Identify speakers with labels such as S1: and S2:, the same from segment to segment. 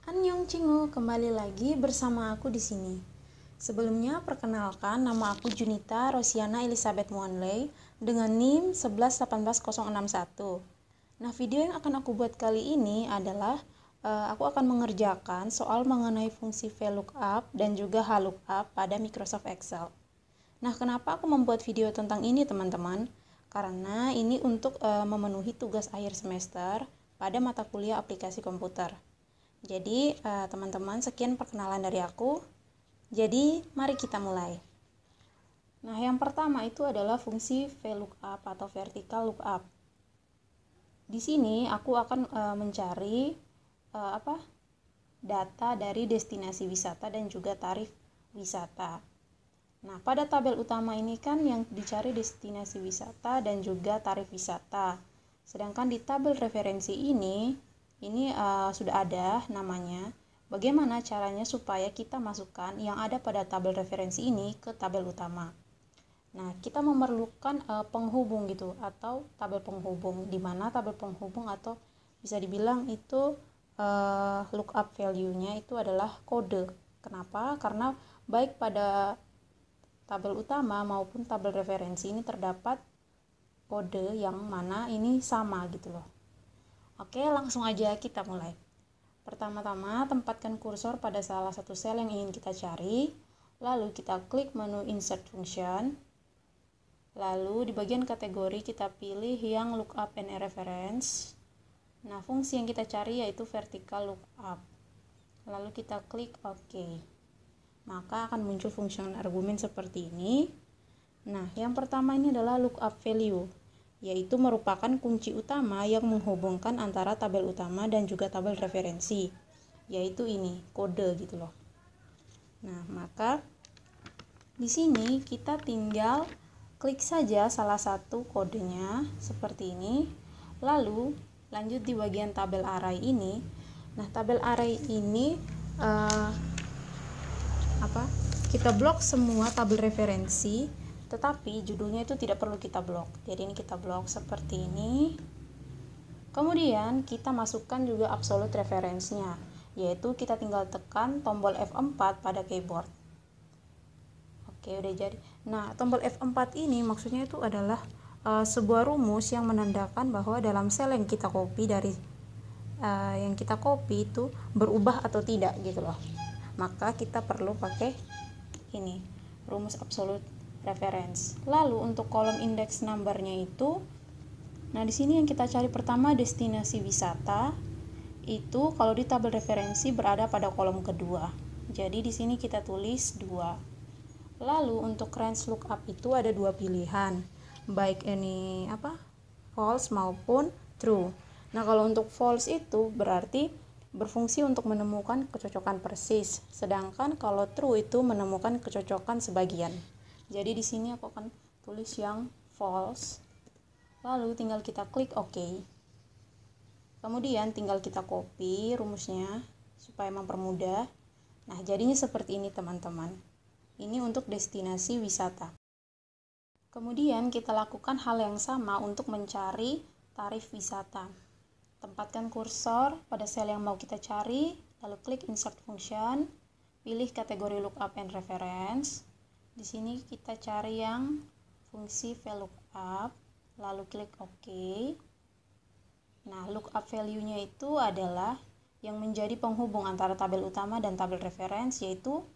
S1: Annyeonghaseyo, kembali lagi bersama aku di sini. Sebelumnya perkenalkan, nama aku Junita Rosiana Elizabeth Muanley dengan NIM 1118061. Nah, video yang akan aku buat kali ini adalah aku akan mengerjakan soal mengenai fungsi VLOOKUP dan juga HLOOKUP pada Microsoft Excel. Nah, kenapa aku membuat video tentang ini, teman-teman? Karena ini untuk memenuhi tugas akhir semester pada mata kuliah aplikasi komputer. Jadi, teman-teman, sekian perkenalan dari aku. Jadi, mari kita mulai. Nah, yang pertama itu adalah fungsi VLOOKUP atau vertical lookup. Di sini aku akan mencari data dari destinasi wisata dan juga tarif wisata. Nah, pada tabel utama ini kan yang dicari destinasi wisata dan juga tarif wisata. Sedangkan di tabel referensi ini sudah ada namanya. Bagaimana caranya supaya kita masukkan yang ada pada tabel referensi ini ke tabel utama. Nah, kita memerlukan penghubung gitu, atau tabel penghubung, di mana tabel penghubung atau bisa dibilang itu lookup value-nya itu adalah kode. Kenapa? Karena baik pada tabel utama maupun tabel referensi ini terdapat kode yang mana ini sama gitu loh. Oke, langsung aja kita mulai. Pertama-tama, tempatkan kursor pada salah satu sel yang ingin kita cari. Lalu kita klik menu Insert Function. Lalu di bagian kategori kita pilih yang Lookup and Reference. Nah, fungsi yang kita cari yaitu Vertical Lookup. Lalu kita klik OK. Maka akan muncul fungsi argumen seperti ini. Nah, yang pertama ini adalah Lookup Value, yaitu merupakan kunci utama yang menghubungkan antara tabel utama dan juga tabel referensi, yaitu ini kode gitu loh. Nah, maka di sini kita tinggal klik saja salah satu kodenya seperti ini, lalu lanjut di bagian tabel array ini. Nah, tabel array ini kita blok semua tabel referensi, tetapi judulnya itu tidak perlu kita blok. Jadi ini kita blok seperti ini. Kemudian kita masukkan juga absolute reference-nya, yaitu kita tinggal tekan tombol F4 pada keyboard. Oke, udah jadi. Nah, tombol F4 ini maksudnya itu adalah sebuah rumus yang menandakan bahwa dalam sel yang kita copy itu berubah atau tidak gitu loh. Maka kita perlu pakai ini, rumus absolute reference. Lalu untuk kolom index number-nya itu, nah di sini yang kita cari pertama destinasi wisata itu kalau di tabel referensi berada pada kolom kedua. Jadi di sini kita tulis 2. Lalu untuk range lookup itu ada 2 pilihan, baik ini false maupun true. Nah, kalau untuk false itu berarti berfungsi untuk menemukan kecocokan persis, sedangkan kalau true itu menemukan kecocokan sebagian. Jadi di sini aku akan tulis yang false. Lalu tinggal kita klik OK. Kemudian tinggal kita copy rumusnya supaya mempermudah. Nah, jadinya seperti ini, teman-teman. Ini untuk destinasi wisata. Kemudian kita lakukan hal yang sama untuk mencari tarif wisata. Tempatkan kursor pada sel yang mau kita cari, lalu klik Insert Function, pilih kategori Lookup and Reference. Di sini kita cari yang fungsi VLOOKUP, lalu klik OK. Nah, lookup value-nya itu adalah yang menjadi penghubung antara tabel utama dan tabel reference, yaitu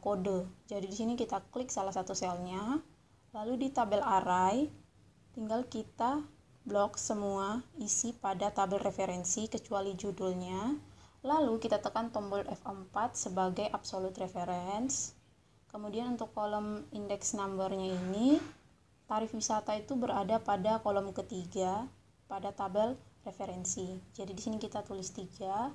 S1: kode. Jadi di sini kita klik salah satu selnya, lalu di tabel array tinggal kita blok semua isi pada tabel referensi kecuali judulnya. Lalu kita tekan tombol F4 sebagai absolute reference. Kemudian untuk kolom index number-nya ini, tarif wisata itu berada pada kolom ketiga pada tabel referensi. Jadi di sini kita tulis 3,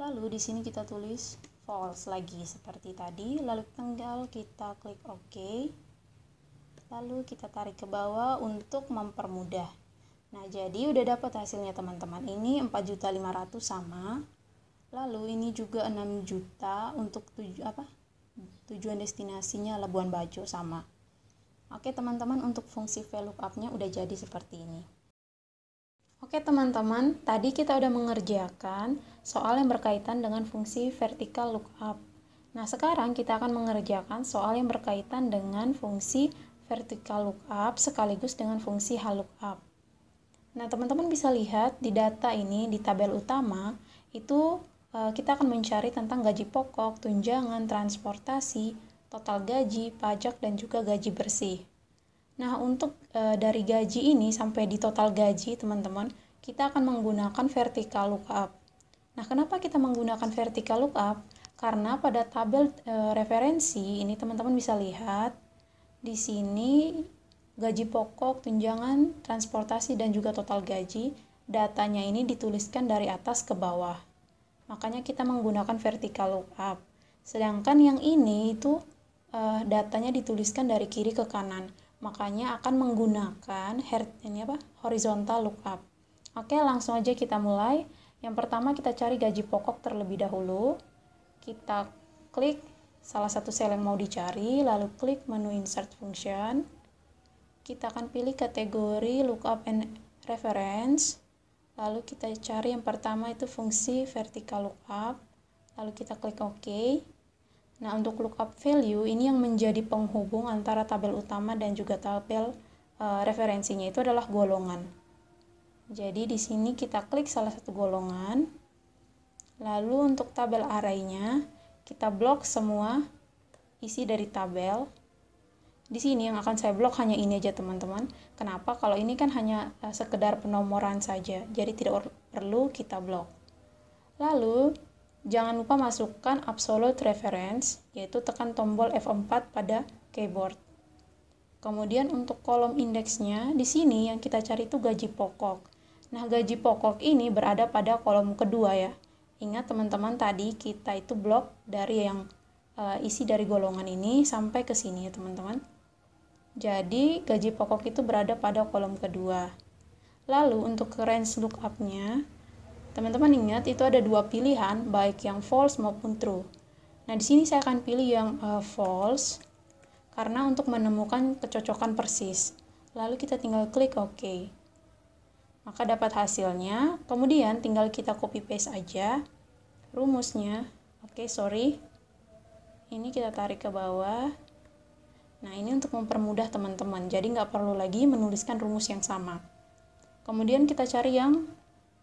S1: lalu di sini kita tulis false lagi seperti tadi, lalu tinggal kita klik OK. Lalu kita tarik ke bawah untuk mempermudah. Nah, jadi udah dapat hasilnya, teman-teman. Ini 4.500.000 sama. Lalu ini juga 6 juta untuk tujuan destinasinya Labuan Bajo sama. Oke teman-teman, untuk fungsi VLOOKUP-nya udah jadi seperti ini. Oke teman-teman, tadi kita udah mengerjakan soal yang berkaitan dengan fungsi vertical lookup. Nah sekarang kita akan mengerjakan soal yang berkaitan dengan fungsi vertical lookup sekaligus dengan fungsi HLOOKUP. Nah teman-teman bisa lihat di data ini, di tabel utama, itu kita akan mencari tentang gaji pokok, tunjangan, transportasi, total gaji, pajak, dan juga gaji bersih. Nah, untuk dari gaji ini sampai di total gaji, teman-teman, kita akan menggunakan vertical lookup. Nah, kenapa kita menggunakan vertical lookup? Karena pada tabel referensi ini teman-teman bisa lihat di sini gaji pokok, tunjangan, transportasi, dan juga total gaji, datanya ini dituliskan dari atas ke bawah. Makanya kita menggunakan vertical lookup. Sedangkan yang ini itu datanya dituliskan dari kiri ke kanan. Makanya akan menggunakan horizontal lookup. Oke, langsung aja kita mulai. Yang pertama kita cari gaji pokok terlebih dahulu. Kita klik salah satu sel yang mau dicari, lalu klik menu insert function. Kita akan pilih kategori lookup and reference. Lalu kita cari yang pertama itu fungsi vertical lookup. Lalu kita klik OK. Nah, untuk lookup value ini yang menjadi penghubung antara tabel utama dan juga tabel referensinya itu adalah golongan. Jadi di sini kita klik salah satu golongan. Lalu untuk tabel array-nya kita blok semua isi dari tabel. Di sini yang akan saya blok hanya ini aja teman-teman. Kenapa? Kalau ini kan hanya sekedar penomoran saja, jadi tidak perlu kita blok. Lalu jangan lupa masukkan absolute reference, yaitu tekan tombol F4 pada keyboard. Kemudian untuk kolom indeksnya, di sini yang kita cari itu gaji pokok. Nah, gaji pokok ini berada pada kolom kedua ya. Ingat teman-teman, tadi kita itu blok dari yang isi dari golongan ini sampai ke sini ya teman-teman. Jadi gaji pokok itu berada pada kolom kedua. Lalu untuk range lookup-nya, teman-teman ingat itu ada dua pilihan, baik yang false maupun true. Nah, di sini saya akan pilih yang false karena untuk menemukan kecocokan persis. Lalu kita tinggal klik OK. Maka dapat hasilnya. Kemudian tinggal kita copy paste aja rumusnya. Oke, sorry. Ini kita tarik ke bawah. Nah, ini untuk mempermudah teman-teman. Jadi nggak perlu lagi menuliskan rumus yang sama. Kemudian kita cari yang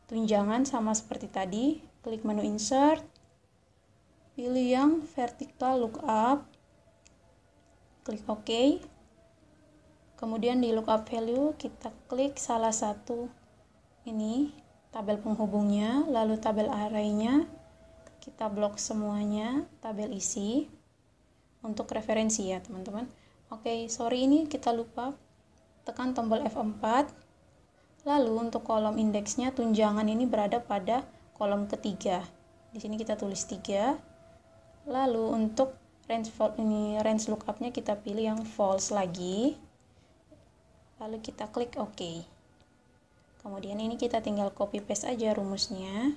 S1: tunjangan sama seperti tadi, klik menu insert, pilih yang vertical lookup, klik OK. Kemudian di lookup value kita klik salah satu ini tabel penghubungnya, lalu tabel array-nya kita blok semuanya, tabel isi untuk referensi ya teman-teman. Oke, sorry ini kita lupa tekan tombol F4. Lalu untuk kolom indeksnya tunjangan ini berada pada kolom ketiga. Di sini kita tulis 3. Lalu untuk range lookup-nya kita pilih yang false lagi. Lalu kita klik OK. Kemudian ini kita tinggal copy paste aja rumusnya.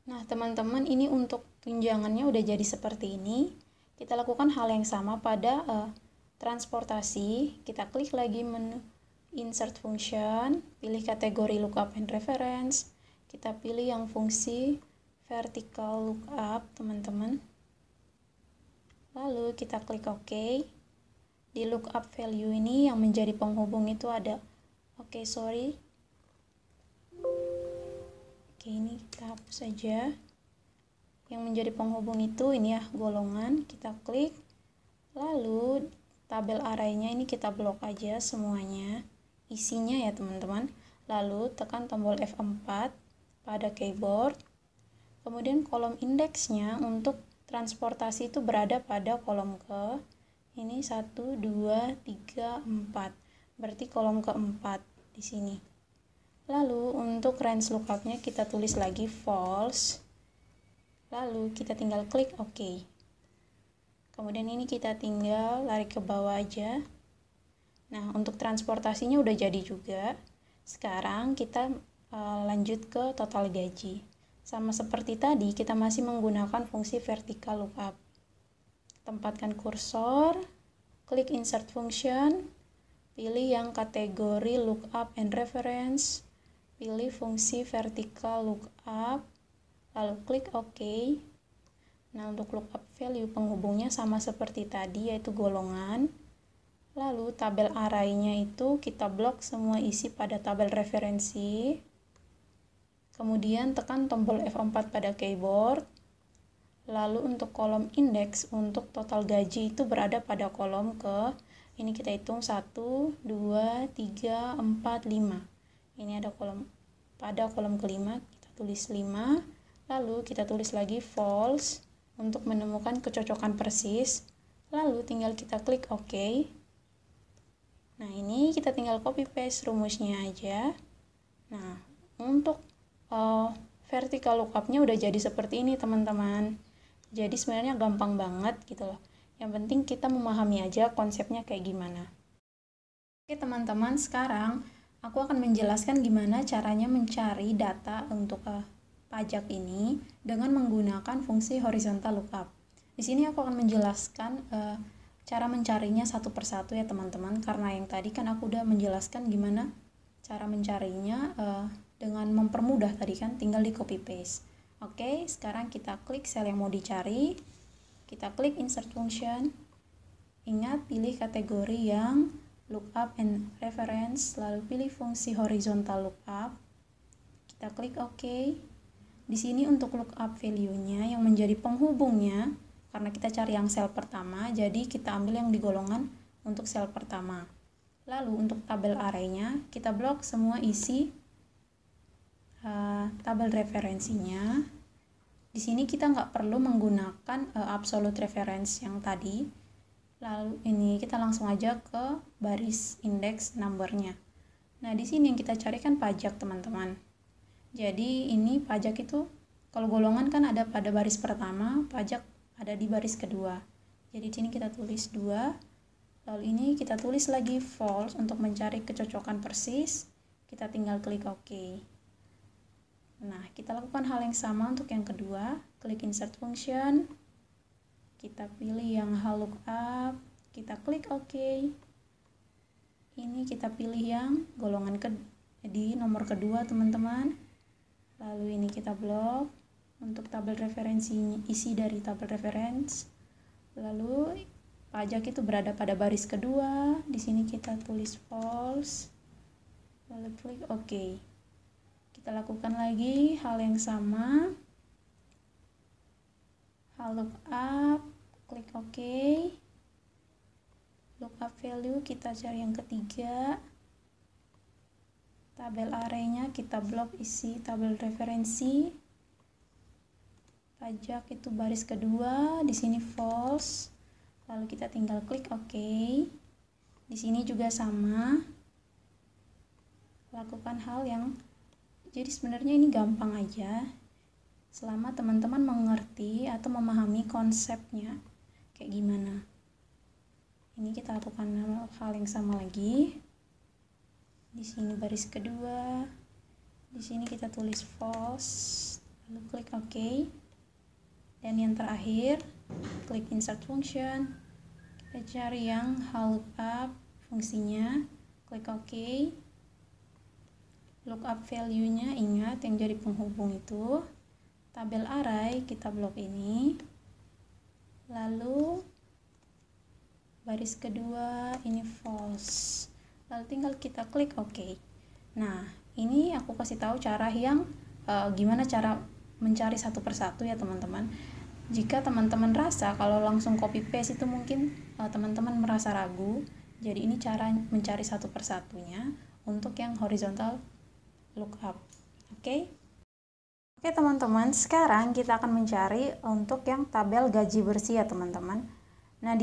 S1: Nah, teman-teman, ini untuk tunjangannya udah jadi seperti ini. Kita lakukan hal yang sama pada transportasi. Kita klik lagi menu insert function, pilih kategori lookup and reference. Kita pilih yang fungsi vertical lookup, teman-teman. Lalu kita klik OK. Di lookup value ini yang menjadi penghubung itu ada sorry. Oke, ini kita hapus saja. Yang menjadi penghubung itu ini ya, golongan. Kita klik. Lalu tabel array-nya ini kita blok aja semuanya. Isinya ya teman-teman. Lalu tekan tombol F4 pada keyboard. Kemudian kolom indeksnya untuk transportasi itu berada pada kolom ke ini 1, 2, 3, 4. Berarti kolom keempat di sini. Lalu untuk range lookup-nya kita tulis lagi false. Lalu kita tinggal klik OK. Kemudian ini kita tinggal lari ke bawah aja. Nah, untuk transportasinya udah jadi juga. Sekarang kita lanjut ke total gaji. Sama seperti tadi, kita masih menggunakan fungsi vertical lookup. Tempatkan kursor, klik insert function, pilih yang kategori lookup and reference, pilih fungsi vertical lookup, lalu klik OK. Nah, untuk lookup value penghubungnya sama seperti tadi, yaitu golongan. Lalu tabel array-nya itu kita blok semua isi pada tabel referensi. Kemudian tekan tombol F4 pada keyboard. Lalu untuk kolom indeks untuk total gaji itu berada pada kolom ini kita hitung 1, 2, 3, 4, 5. Ini ada pada kolom kelima, kita tulis 5. Lalu kita tulis lagi false untuk menemukan kecocokan persis. Lalu tinggal kita klik OK. Nah, ini kita tinggal copy paste rumusnya aja. Nah, untuk vertical lookup-nya udah jadi seperti ini, teman-teman. Jadi sebenarnya gampang banget gitu loh. Yang penting kita memahami aja konsepnya kayak gimana. Oke, teman-teman, sekarang aku akan menjelaskan gimana caranya mencari data untuk pajak ini dengan menggunakan fungsi horizontal lookup. Di sini aku akan menjelaskan cara mencarinya satu persatu ya, teman-teman, karena yang tadi kan aku udah menjelaskan gimana cara mencarinya dengan mempermudah tadi kan, tinggal di copy paste. Oke, sekarang kita klik sel yang mau dicari, kita klik insert function. Ingat, pilih kategori yang lookup and reference, lalu pilih fungsi horizontal lookup. Kita klik OK. Di sini untuk lookup value-nya yang menjadi penghubungnya, karena kita cari yang sel pertama, jadi kita ambil yang di golongan untuk sel pertama. Lalu untuk tabel array-nya, kita blok semua isi tabel referensinya. Di sini kita nggak perlu menggunakan absolute reference yang tadi. Lalu ini kita langsung aja ke baris index number-nya. Nah, di sini yang kita cari kan pajak, teman-teman. Jadi ini pajak itu kalau golongan kan ada pada baris pertama, pajak ada di baris kedua. Jadi di sini kita tulis 2. Lalu ini kita tulis lagi false untuk mencari kecocokan persis. Kita tinggal klik OK. Nah, kita lakukan hal yang sama untuk yang kedua. Klik insert function. Kita pilih yang hal lookup. Kita klik OK. Ini kita pilih yang golongan di nomor kedua, teman-teman. Lalu ini kita blok untuk tabel referensi, isi dari tabel reference. Lalu pajak itu berada pada baris kedua. Di sini kita tulis false. Lalu klik OK. Kita lakukan lagi hal yang sama. Hal lookup, klik OK. Lookup value kita cari yang ketiga. Tabel array-nya kita blok isi tabel referensi. Pajak itu baris kedua, di sini false. Lalu kita tinggal klik OK. Di sini juga sama. Lakukan hal yang jadi sebenarnya ini gampang aja selama teman-teman mengerti atau memahami konsepnya kayak gimana. Ini kita lakukan hal yang sama lagi. Di sini baris kedua, di sini kita tulis false, lalu klik OK. Dan yang terakhir, klik insert function. Kita cari yang hal lookup fungsinya, klik OK. Lookup value-nya ingat yang jadi penghubung itu. Tabel array kita blok ini. Lalu baris kedua ini false. Lalu tinggal kita klik OK. Nah, ini aku kasih tahu cara yang gimana cara mencari satu persatu ya, teman-teman. Jika teman-teman rasa kalau langsung copy paste itu mungkin teman-teman merasa ragu. Jadi ini cara mencari satu persatunya untuk yang horizontal lookup. Oke, teman-teman, sekarang kita akan mencari untuk yang tabel gaji bersih ya, teman-teman. Nah,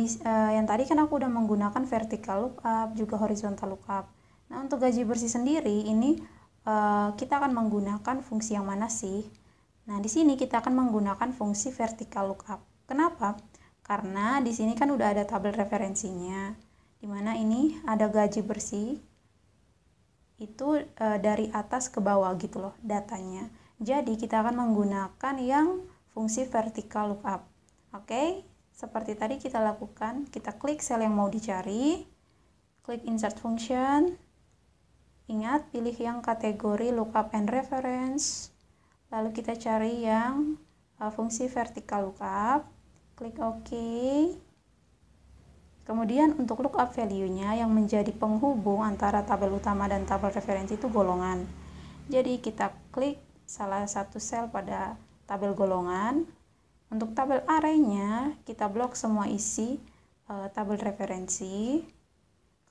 S1: yang tadi kan aku udah menggunakan vertical lookup juga horizontal lookup. Nah, untuk gaji bersih sendiri ini kita akan menggunakan fungsi yang mana sih? Nah, di sini kita akan menggunakan fungsi vertical lookup. Kenapa? Karena di sini kan udah ada tabel referensinya, dimana ini ada gaji bersih itu dari atas ke bawah gitu loh datanya. Jadi kita akan menggunakan yang fungsi vertical lookup. Oke, seperti tadi kita lakukan, kita klik sel yang mau dicari, klik insert function, ingat pilih yang kategori lookup and reference, lalu kita cari yang fungsi vertical lookup, klik OK. Kemudian untuk lookup value-nya yang menjadi penghubung antara tabel utama dan tabel referensi itu golongan. Jadi kita klik salah satu sel pada tabel golongan. Untuk tabel array-nya kita blok semua isi tabel referensi.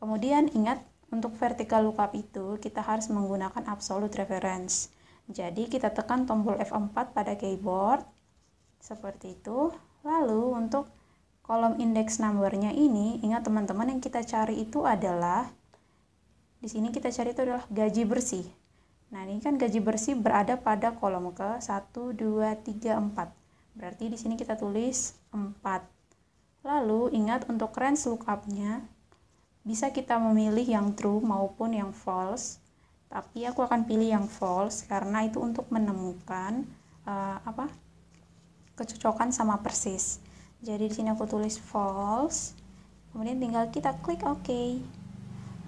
S1: Kemudian ingat untuk vertical lookup itu kita harus menggunakan absolute reference. Jadi kita tekan tombol F4 pada keyboard seperti itu. Lalu untuk kolom index number-nya ini, ingat teman-teman yang kita cari itu adalah, di sini kita cari itu adalah gaji bersih. Nah, ini kan gaji bersih berada pada kolom ke 1, 2, 3, 4. Berarti di sini kita tulis 4. Lalu, ingat untuk range lookup-nya, bisa kita memilih yang true maupun yang false. Tapi aku akan pilih yang false karena itu untuk menemukan kecocokan sama persis. Jadi di sini aku tulis false. Kemudian tinggal kita klik OK.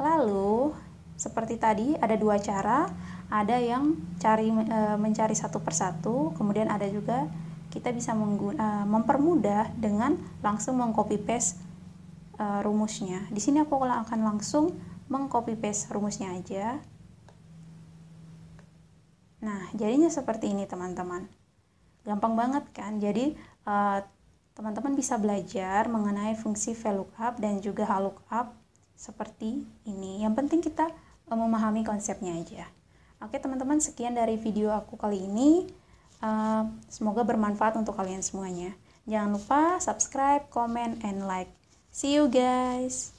S1: Lalu, seperti tadi ada dua cara. Ada yang mencari satu persatu, kemudian ada juga kita bisa mempermudah dengan langsung mengcopy paste rumusnya. Di sini aku akan langsung mengcopy paste rumusnya aja. Nah, jadinya seperti ini teman-teman. Gampang banget kan? Jadi teman-teman bisa belajar mengenai fungsi VLOOKUP dan juga HLOOKUP seperti ini. Yang penting kita memahami konsepnya aja. Oke teman-teman, sekian dari video aku kali ini. Semoga bermanfaat untuk kalian semuanya. Jangan lupa subscribe, comment, and like. See you guys!